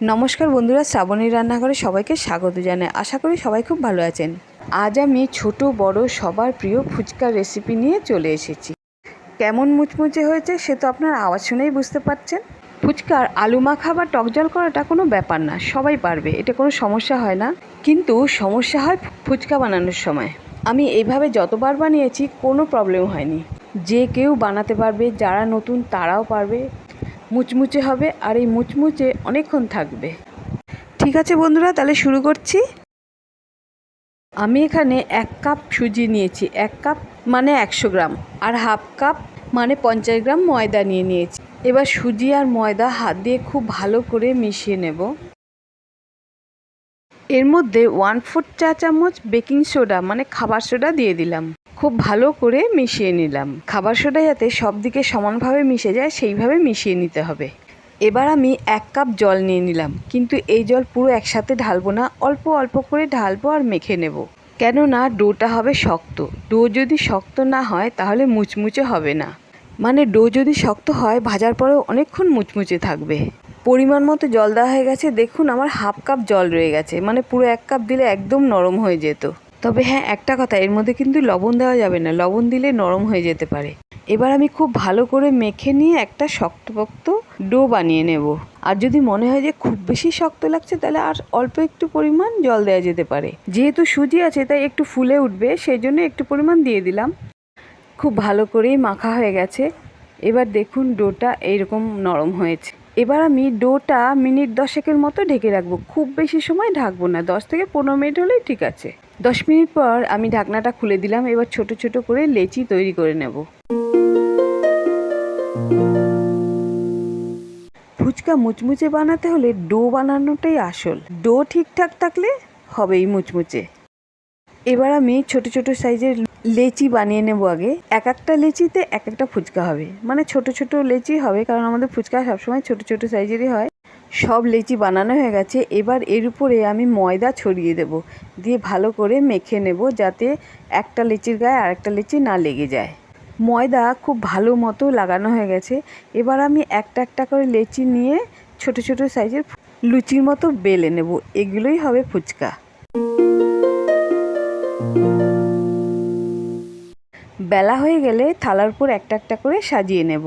নমস্কার বন্ধুরা, শ্রাবণী রান্নাঘরে সবাইকে স্বাগত জানাই। আশা করি সবাই খুব ভালো আছেন। আজ আমি ছোট বড় সবার প্রিয় ফুচকার রেসিপি নিয়ে চলে এসেছি। কেমন মুচমুচে হয়েছে সে তো আপনার আওয়াজ শুনেই বুঝতে পারছেন। ফুচকার আলু মাখা বা টক জল করাটা কোনো ব্যাপার না, সবাই পারবে, এটা কোনো সমস্যা হয় না। কিন্তু সমস্যা হয় ফুচকা বানানোর সময়। আমি এইভাবে যতবার বানিয়েছি কোনো প্রবলেম হয়নি। যে কেউ বানাতে পারবে, যারা নতুন তারাও পারবে। মুচমুচে হবে আর এই মুচমুচে অনেকক্ষণ থাকবে। ঠিক আছে বন্ধুরা, তাহলে শুরু করছি। আমি এখানে 1 কাপ সুজি নিয়েছি। 1 কাপ মানে 100 গ্রাম, আর হাফ কাপ মানে 50 গ্রাম ময়দা নিয়েছি। এবার সুজি আর ময়দা হাত দিয়ে খুব ভালো করে মিশিয়ে নেব। এর মধ্যে 1/4 চা চামচ বেকিং সোডা মানে খাবার সোডা দিয়ে দিলাম। খুব ভালো করে মিশিয়ে নিলাম। খাবার সোডা যাতে সব দিকে সমানভাবে মিশে যায় সেইভাবে মিশিয়ে নিতে হবে। এবার আমি 1 কাপ জল নিয়ে নিলাম, কিন্তু এই জল পুরো একসাথে ঢালবো না, অল্প অল্প করে ঢালবো আর মেখে নেব। কেননা ডোটা হবে শক্ত। ডো যদি শক্ত না হয় তাহলে মুচমুচে হবে না। মানে ডো যদি শক্ত হয় ভাজার পরেও অনেকক্ষণ মুচমুচে থাকবে। পরিমাণ মতো জল দেওয়া হয়ে গেছে। দেখুন আমার হাফ কাপ জল রয়ে গেছে, মানে পুরো 1 কাপ দিলে একদম নরম হয়ে যেত। তবে হ্যাঁ, একটা কথা, এর মধ্যে কিন্তু লবণ দেওয়া যাবে না, লবণ দিলে নরম হয়ে যেতে পারে। এবার আমি খুব ভালো করে মেখে নিয়ে একটা শক্তপোক্ত ডো বানিয়ে নেব। আর যদি মনে হয় যে খুব বেশি শক্ত লাগছে তাহলে আর অল্প একটু পরিমাণ জল দেওয়া যেতে পারে। যেহেতু সুজি আছে তাই একটু ফুলে উঠবে, সেই জন্য একটু পরিমাণ দিয়ে দিলাম। খুব ভালো করেই মাখা হয়ে গেছে। এবার দেখুন ডোটা এইরকম নরম হয়েছে। এবার আমি ডোটা মিনিট 10 মতো ঢেকে রাখবো। খুব বেশি সময় ঢাকবো না, 10 থেকে 15 মিনিট হলেই ঠিক আছে। 10 মিনিট পর আমি ঢাকনাটা খুলে দিলাম। এবার ছোট ছোট করে লেচি তৈরি করে নেব। ফুচকা মুচমুচে বানাতে হলে ডো বানানোটাই আসল। ডো ঠিকঠাক থাকলে হবেই মুচমুচে। এবার আমি ছোট ছোট সাইজের লেচি বানিয়ে নেব। আগে একটা লেচিতে একটা ফুচকা হবে, মানে ছোট ছোট লেচি হবে, কারণ আমাদের ফুচকা সবসময় ছোট ছোট সাইজেরই হয়। সব লেচি বানানো হয়ে গেছে। এবার এর উপরে আমি ময়দা ছড়িয়ে দেব, দিয়ে ভালো করে মেখে নেব যাতে একটা লেচির গায়ে আরেকটা লেচি না লেগে যায়। ময়দা খুব ভালো মতো লাগানো হয়ে গেছে। এবার আমি একটা একটা করে লেচি নিয়ে ছোট ছোট সাইজের লুচির মতো বেলে নেব। এগুলোই হবে ফুচকা। বেলা হয়ে গেলে থালার উপর একটা একটা করে সাজিয়ে নেব।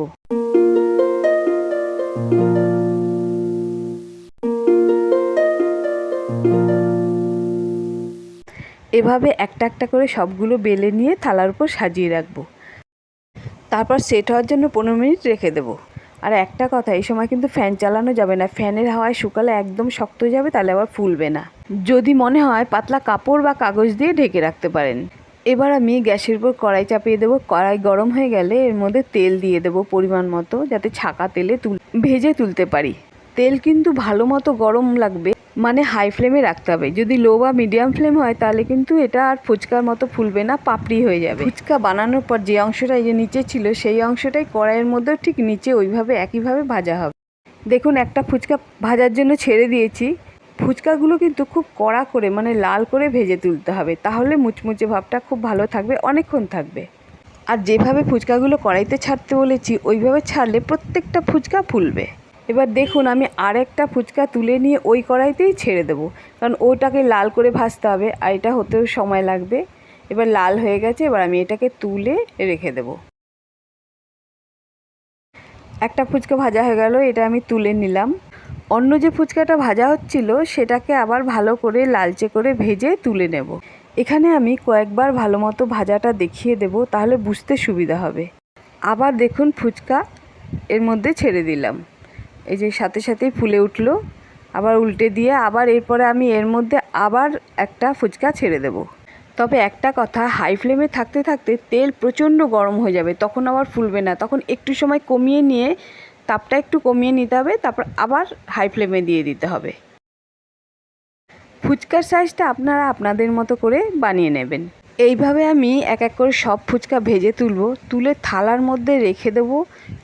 এভাবে একটা একটা করে সবগুলো বেলে নিয়ে থালার উপর সাজিয়ে রাখবো। তারপর সেট হওয়ার জন্য 15 মিনিট রেখে দেবো। আর একটা কথা, এই সময় কিন্তু ফ্যান চালানো যাবে না। ফ্যানের হাওয়ায় শুকালে একদম শক্ত হয়ে যাবে, তাহলে আবার ফুলবে না। যদি মনে হয় পাতলা কাপড় বা কাগজ দিয়ে ঢেকে রাখতে পারেন। এবার আমি গ্যাসের উপর কড়াই চাপিয়ে দেবো। কড়াই গরম হয়ে গেলে এর মধ্যে তেল দিয়ে দেবো পরিমাণ মতো, যাতে ছাঁকা তেলে ভেজে তুলতে পারি। তেল কিন্তু ভালো মতো গরম লাগবে, মানে হাই ফ্লেমে রাখতে হবে। যদি লো বা মিডিয়াম ফ্লেম হয় তাহলে কিন্তু এটা আর ফুচকার মতো ফুলবে না, পাপড়ি হয়ে যাবে। ফুচকা বানানোর পর যে অংশটা এই যে নিচে ছিল সেই অংশটাই কড়াইয়ের মধ্যেও ঠিক নিচে ওইভাবে একইভাবে ভাজা হবে। দেখুন একটা ফুচকা ভাজার জন্য ছেড়ে দিয়েছি। ফুচকাগুলো কিন্তু খুব কড়া করে, মানে লাল করে ভেজে তুলতে হবে, তাহলে মুচমুচে ভাবটা খুব ভালো থাকবে, অনেকক্ষণ থাকবে। আর যেভাবে ফুচকাগুলো কড়াইতে ছাড়তে বলেছি ওইভাবে ছাড়লে প্রত্যেকটা ফুচকা ফুলবে। এবার দেখুন আমি আরেকটা ফুচকা তুলে নিয়ে ওই কড়াইতেই ছেড়ে দেবো, কারণ ওটাকে লাল করে ভাজতে হবে আর এটা হতেও সময় লাগবে। এবার লাল হয়ে গেছে, এবার আমি এটাকে তুলে রেখে দেবো। একটা ফুচকা ভাজা হয়ে গেল, এটা আমি তুলে নিলাম। অন্য যে ফুচকাটা ভাজা হচ্ছিল সেটাকে আবার ভালো করে লালচে করে ভেজে তুলে নেব। এখানে আমি কয়েকবার ভালো মতো ভাজাটা দেখিয়ে দেব, তাহলে বুঝতে সুবিধা হবে। আবার দেখুন ফুচকা এর মধ্যে ছেড়ে দিলাম, এই যে সাথে সাথেই ফুলে উঠলো। আবার উল্টে দিয়ে আবার এরপরে আমি এর মধ্যে আবার একটা ফুচকা ছেড়ে দেব। তবে একটা কথা, হাই ফ্লেমে থাকতে থাকতে তেল প্রচণ্ড গরম হয়ে যাবে, তখন আবার ফুলবে না। তখন একটু সময় কমিয়ে নিয়ে, তাপটা একটু কমিয়ে নিতে হবে, তারপর আবার হাই ফ্লেমে দিয়ে দিতে হবে। ফুচকার সাইজটা আপনারা আপনাদের মতো করে বানিয়ে নেবেন। এইভাবে আমি এক এক করে সব ফুচকা ভেজে তুলে থালার মধ্যে রেখে দেবো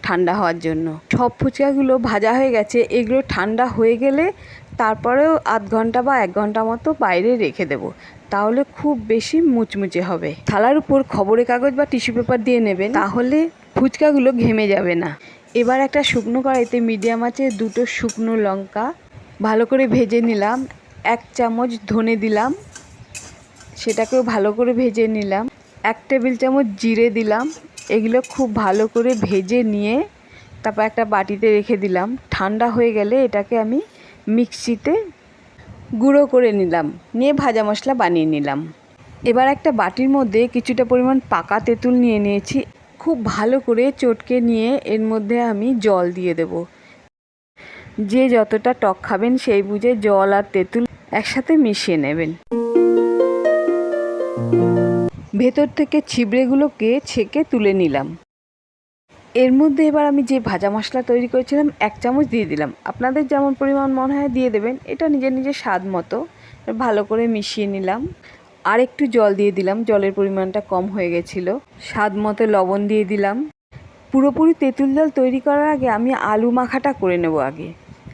ঠান্ডা হওয়ার জন্য। সব ফুচকাগুলো ভাজা হয়ে গেছে, এগুলো ঠান্ডা হয়ে গেলে তারপরেও আধ ঘন্টা বা 1 ঘন্টা মতো বাইরে রেখে দেবো, তাহলে খুব বেশি মুচমুচে হবে। থালার উপর খবরের কাগজ বা টিস্যু পেপার দিয়ে নেবেন, তাহলে ফুচকাগুলো ঘেমে যাবে না। এবার একটা শুকনো কড়াইতে মিডিয়াম আঁচে 2টো শুকনো লঙ্কা, ভালো করে ভেজে নিলাম। 1 চামচ ধনে দিলাম, সেটাকেও ভালো করে ভেজে নিলাম। 1 টেবিল চামচ জিরে দিলাম। এগুলো খুব ভালো করে ভেজে নিয়ে তারপর একটা বাটিতে রেখে দিলাম। ঠান্ডা হয়ে গেলে এটাকে আমি মিক্সিতে গুঁড়ো করে নিলাম, নিয়ে ভাজা মশলা বানিয়ে নিলাম। এবার একটা বাটির মধ্যে কিছুটা পরিমাণ পাকা তেঁতুল নিয়ে নিয়েছি। খুব ভালো করে চটকে নিয়ে এর মধ্যে আমি জল দিয়ে দেব। যে যতটা টক খাবেন সেই বুঝে জল আর তেঁতুল একসাথে মিশিয়ে নেবেন। ভেতর থেকে ছিবড়েগুলোকে ছেঁকে তুলে নিলাম। এর মধ্যে এবার আমি যে ভাজা মশলা তৈরি করেছিলাম 1 চামচ দিয়ে দিলাম। আপনাদের যেমন পরিমাণ মনে হয় দিয়ে দেবেন, এটা নিজের নিজের স্বাদ মতো। ভালো করে মিশিয়ে নিলাম। আর একটু জল দিয়ে দিলাম, জলের পরিমাণটা কম হয়ে গেছিলো। স্বাদ মতো লবণ দিয়ে দিলাম। পুরোপুরি তেঁতুল জল তৈরি করার আগে আমি আলু মাখাটা করে নেব আগে,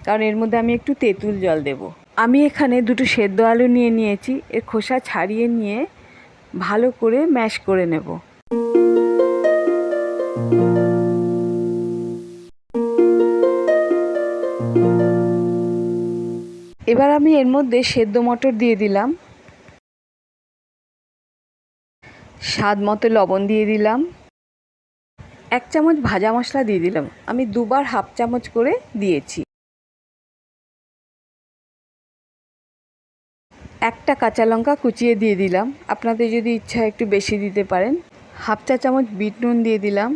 কারণ এর মধ্যে আমি একটু তেঁতুল জল দেব। আমি এখানে 2টো সেদ্ধ আলু নিয়ে নিয়েছি, এর খোসা ছাড়িয়ে নিয়ে ভালো করে ম্যাশ করে নেব। এবার আমি এর মধ্যে সেদ্ধ মটর দিয়ে দিলাম, স্বাদ মতো লবণ দিয়ে দিলাম, 1 চামচ ভাজা মশলা দিয়ে দিলাম। আমি 2বার হাফ চামচ করে দিয়েছি। একটা কাঁচা লঙ্কা কুচিয়ে দিয়ে দিলাম, আপনাদের যদি ইচ্ছা একটু বেশি দিতে পারেন। হাফ চা চামচ বিট নুন দিয়ে দিলাম।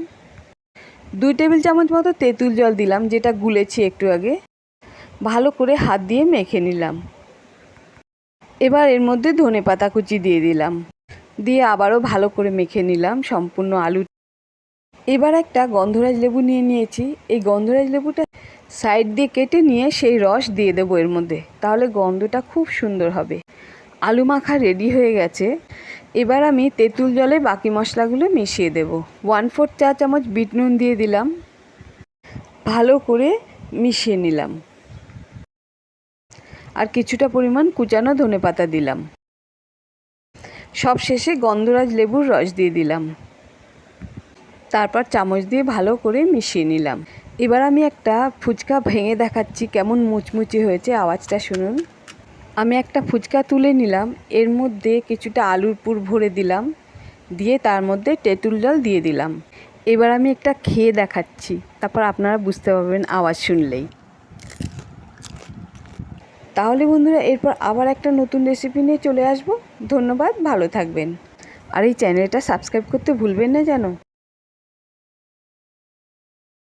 2 টেবিল চামচ মতো তেঁতুল জল দিলাম, যেটা গুলেছি একটু আগে। ভালো করে হাত দিয়ে মেখে নিলাম। এবার এর মধ্যে ধনেপাতা কুচি দিয়ে দিলাম, দিয়ে আবারও ভালো করে মেখে নিলাম সম্পূর্ণ আলু। এবার একটা গন্ধরাজ লেবু নিয়ে নিয়েছি। এই গন্ধরাজ লেবুটা সাইড দিয়ে কেটে নিয়ে সেই রস দিয়ে দেবো এর মধ্যে, তাহলে গন্ধটা খুব সুন্দর হবে। আলু মাখা রেডি হয়ে গেছে। এবার আমি তেঁতুল জলে বাকি মশলাগুলো মিশিয়ে দেব। 1/4 চা চামচ বিট নুন দিয়ে দিলাম, ভালো করে মিশিয়ে নিলাম। আর কিছুটা পরিমাণ কুচানো ধনেপাতা দিলাম। সব শেষে গন্ধরাজ লেবুর রস দিয়ে দিলাম। তারপর চামচ দিয়ে ভালো করে মিশিয়ে নিলাম। এবার আমি একটা ফুচকা ভেঙে দেখাচ্ছি কেমন মুচমুচে হয়েছে, আওয়াজটা শুনুন। আমি একটা ফুচকা তুলে নিলাম, এর মধ্যে কিছুটা আলুর পুর ভরে দিলাম, দিয়ে তার মধ্যে তেঁতুল জল দিয়ে দিলাম। এবার আমি একটা খেয়ে দেখাচ্ছি, তারপর আপনারা বুঝতে পারবেন আওয়াজ শুনলেই। তাহলে বন্ধুরা, এরপর আবার একটা নতুন রেসিপি নিয়ে চলে আসব। ধন্যবাদ, ভালো থাকবেন। আর এই চ্যানেলটা সাবস্ক্রাইব করতে ভুলবেন না যেন।